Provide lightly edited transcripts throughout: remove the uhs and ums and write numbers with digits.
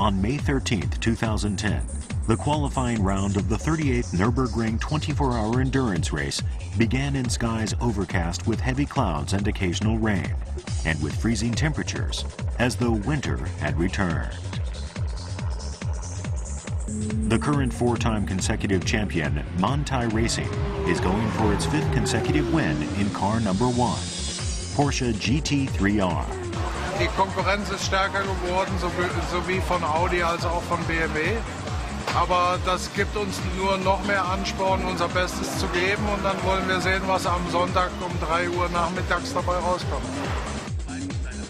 On May 13, 2010, the qualifying round of the 38th Nurburgring 24-hour endurance race began in skies overcast with heavy clouds and occasional rain, and with freezing temperatures, as though winter had returned. The current four-time consecutive champion, Manthey Racing, is going for its fifth consecutive win in car number 1, Porsche GT3R. Die Konkurrenz ist stärker geworden, sowie von Audi als auch von BMW. Aber das gibt uns nur noch mehr Ansporn, unser Bestes zu geben. Und dann wollen wir sehen, was am Sonntag um 3 Uhr nachmittags dabei rauskommt.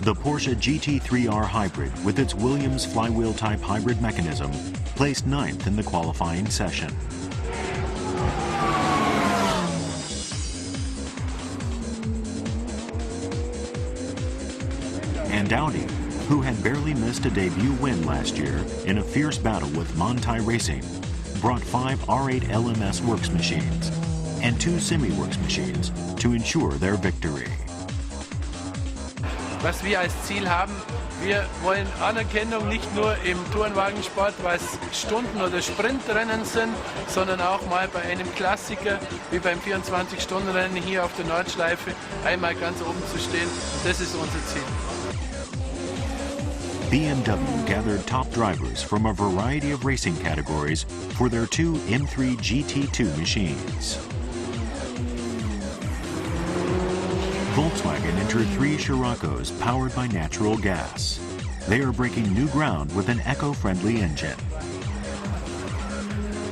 The Porsche GT3R Hybrid, with its Williams flywheel-type hybrid mechanism, placed 9th in the qualifying session. And Audi, who had barely missed a debut win last year in a fierce battle with Manthey Racing, brought 5 R8 LMS Works machines and 2 Semi-Works machines to ensure their victory. Was wir als Ziel haben, wir wollen Anerkennung nicht nur im Tourenwagensport, was Stunden- oder Sprintrennen sind, sondern auch mal bei einem Klassiker wie beim 24-Stunden-Rennen hier auf der Nordschleife einmal ganz oben zu stehen. Das ist unser Ziel. BMW gathered top drivers from a variety of racing categories for their 2 M3 GT2 machines. Volkswagen entered 3 Scirocco's powered by natural gas. They are breaking new ground with an eco-friendly engine.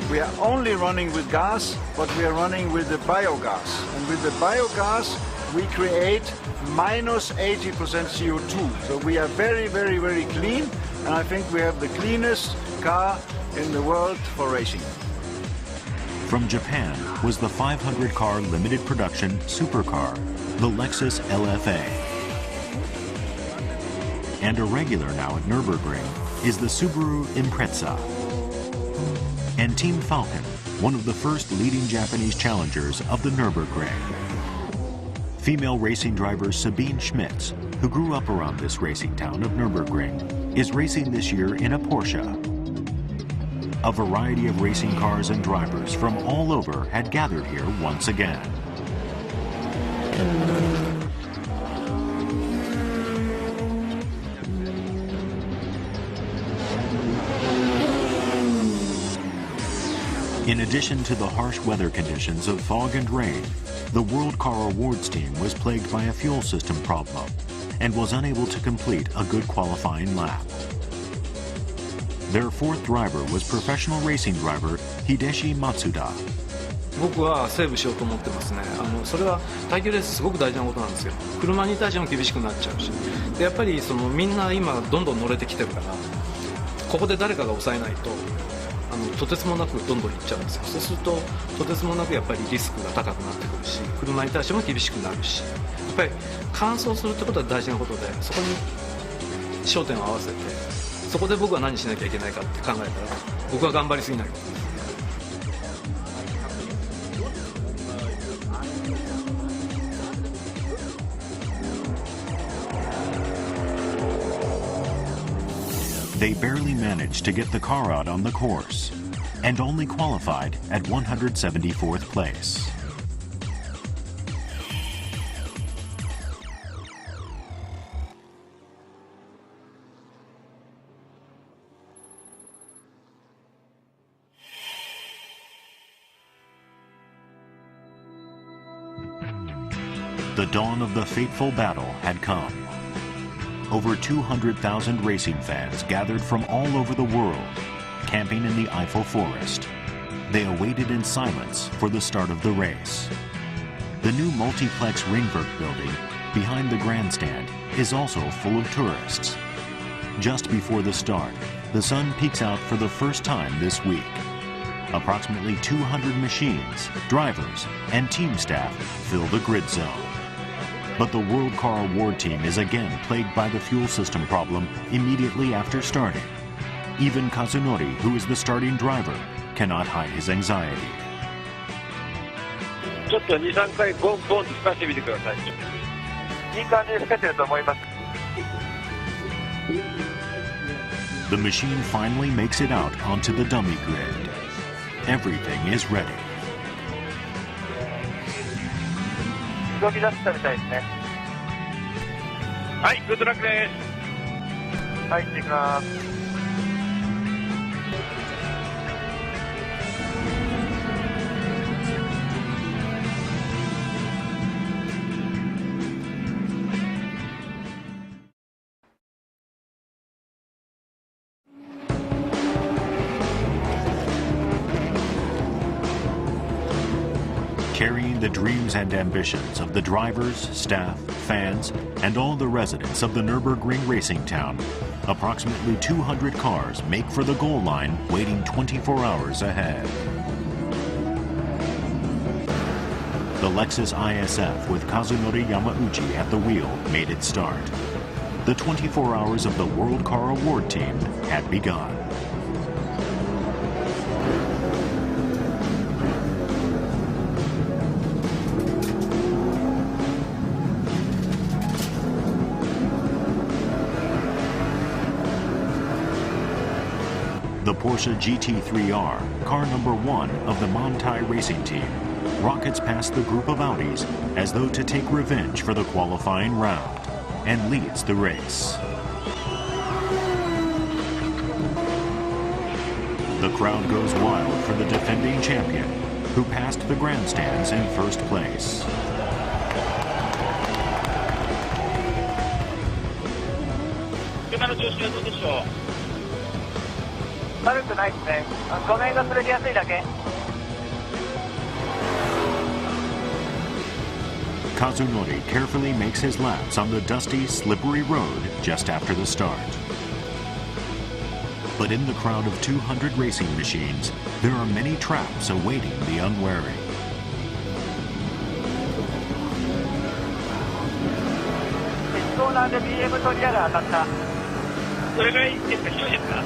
We are only running with gas, but we are running with the biogas. And with the biogas, we create minus 80% CO2. So we are very, very, very clean. And I think we have the cleanest car in the world for racing. From Japan was the 500-car limited production supercar, the Lexus LFA. And a regular now at Nurburgring is the Subaru Impreza. And Team Falcon, one of the first leading Japanese challengers of the Nurburgring. Female racing driver Sabine Schmitz, who grew up around this racing town of Nurburgring, is racing this year in a Porsche. A variety of racing cars and drivers from all over had gathered here once again. In addition to the harsh weather conditions of fog and rain, the World Car Awards team was plagued by a fuel system problem and was unable to complete a good qualifying lap. Their 4th driver was professional racing driver Hideshi Matsuda. 僕はセーブしようと思ってますね。それは耐久レースすごく大事なことなんですよ。車に対しても厳しくなっちゃうし、でやっぱりみんな今どんどん乗れてきてるから、ここで誰かが抑えないととてつもなくどんどんいっちゃうんですよ。そうするととてつもなくやっぱりリスクが高くなってくるし、車に対しても厳しくなるし、やっぱり完走するってことは大事なことで、そこに焦点を合わせて、そこで僕は何しなきゃいけないかって考えたら、僕は頑張りすぎないことです。They barely managed to get the car out on the course and only qualified at 174th place. The dawn of the fateful battle had come. Over 200,000 racing fans gathered from all over the world, camping in the Eiffel Forest. They awaited in silence for the start of the race. The new multiplex Ringwerk building behind the grandstand is also full of tourists. Just before the start, the sun peeks out for the first time this week. Approximately 200 machines, drivers, and team staff fill the grid zone. But the World Car Award team is again plagued by the fuel system problem immediately after starting. Even Kazunori, who is the starting driver, cannot hide his anxiety. ちょっと2、3回ボンボンと吹かしてみてください。いい感じで吹けてると思います。 The machine finally makes it out onto the dummy grid. Everything is ready. 動き出したみたいですね。はい、グッドラックです。はい、行ってきます。 Carrying the dreams and ambitions of the drivers, staff, fans, and all the residents of the Nurburgring racing town, approximately 200 cars make for the goal line, waiting 24 hours ahead. The Lexus IS-F with Kazunori Yamauchi at the wheel made its start. The 24 hours of the World Car Award team had begun. The Porsche GT3R, car number 1 of the Mantai racing team, rockets past the group of Audis as though to take revenge for the qualifying round, and leads the race. The crowd goes wild for the defending champion, who passed the grandstands in first place. 車の調子はどうでしょう。 悪くないですね。画面が滑りやすいだけ。 Kazunori carefully makes his laps on the dusty, slippery road just after the start. But in the crowd of 200 racing machines, there are many traps awaiting the unwary. コーナーで BM トリアが当たった。 どれぐらいですか、広いですか。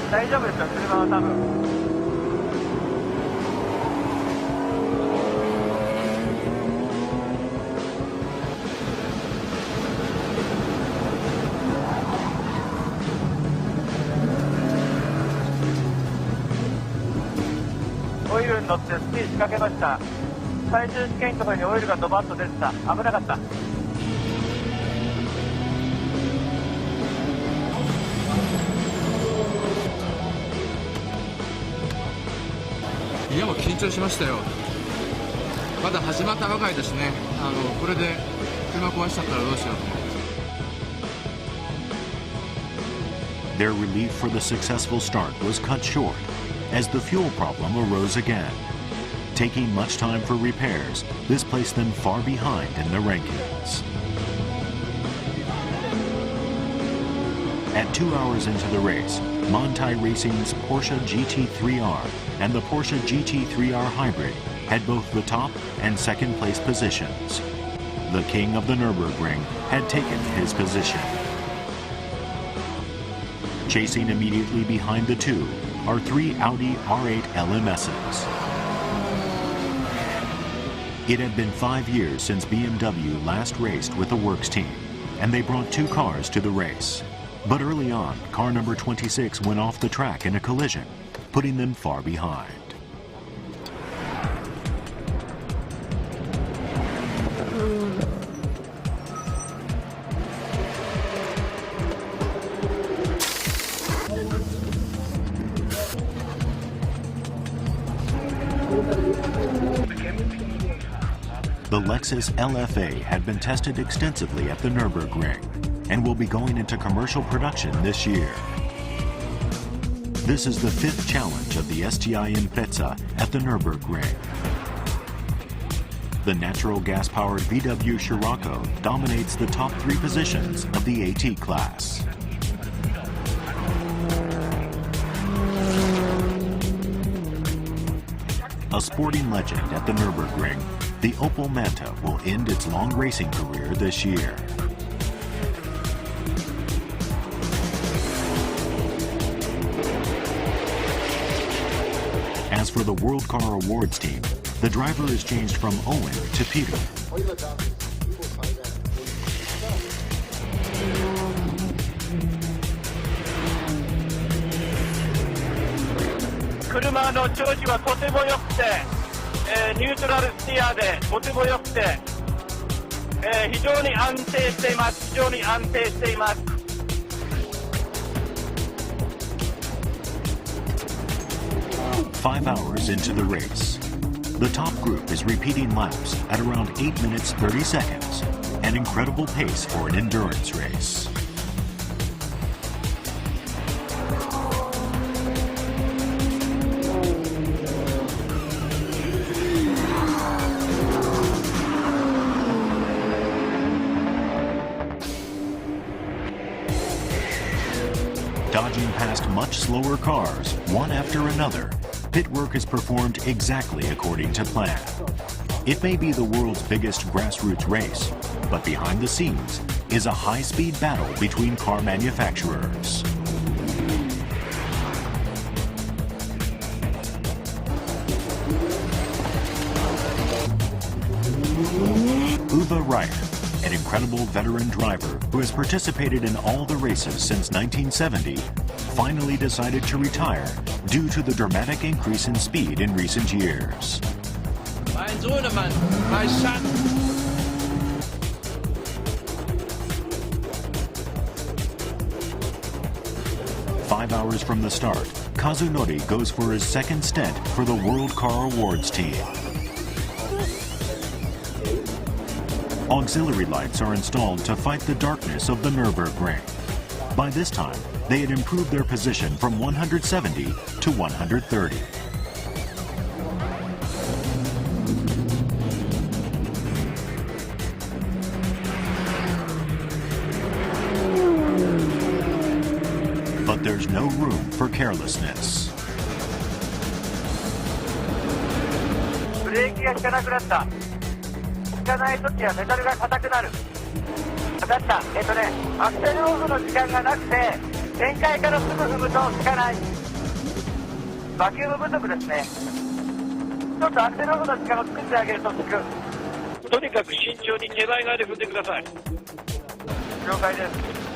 大丈夫ですよ、車は多分。 オイルに乗ってスキー仕掛けました。最終試験のところにオイルがドバッと出てた。危なかった。 いやもう緊張しましたよ。まだ始まったばかりですね。これで車壊しちゃったらどうしようと思って。 Their relief for the successful start was cut short as the fuel problem arose again. Taking much time for repairs, this placed them far behind in the rankings. At 2 hours into the race, Mantai Racing's Porsche GT3R and the Porsche GT3R Hybrid had both the top and second place positions. The king of the Nurburgring had taken his position. Chasing immediately behind the two are 3 Audi R8 LMSs. It had been 5 years since BMW last raced with the works team, and they brought 2 cars to the race. But early on, car number 26 went off the track in a collision, putting them far behind. The Lexus LFA had been tested extensively at the Nurburgring and will be going into commercial production this year. This is the 5th challenge of the STI Impreza at the Nurburgring. The natural gas-powered VW Scirocco dominates the top 3 positions of the AT class. A sporting legend at the Nurburgring, the Opel Manta will end its long racing career this year. As for the World Car Awards team, the driver is changed from Owen to Peter. 車の調子はとても良くて、ニュートラルステアでとても良くて、非常に安定しています。非常に安定しています。5 hours into the race, the top group is repeating laps at around 8 minutes 30 seconds, an incredible pace for an endurance race. Dodging past much slower cars, one after another, pit work is performed exactly according to plan. It may be the world's biggest grassroots race, but behind the scenes is a high-speed battle between car manufacturers. Uwe Ryan, an incredible veteran driver who has participated in all the races since 1970, finally decided to retire due to the dramatic increase in speed in recent years. Mein Sohnemann, my son. Five hours from the start, Kazunori goes for his second stint for the World Car Awards team. Auxiliary lights are installed to fight the darkness of the Nurburgring. By this time, they had improved their position from 170 to 130. But there's no room for carelessness. ブレーキが効かなくなった。効かないときはメタルが硬くなる。分かった。アクセルオフの時間がなくて、展開からすぐ踏むと効かない。バキューム不足ですね。ちょっとアクセルオフの時間を作ってあげると効く。とにかく慎重に手前側で踏んでください。了解です。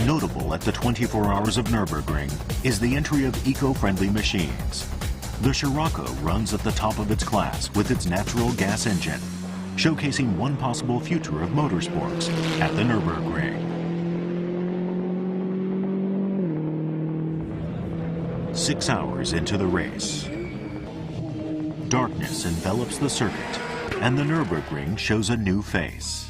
Notable at the 24 Hours of Nurburgring is the entry of eco-friendly machines. The Scirocco runs at the top of its class with its natural gas engine, showcasing one possible future of motorsports at the Nurburgring. 6 hours into the race, darkness envelops the circuit, and the Nurburgring shows a new face.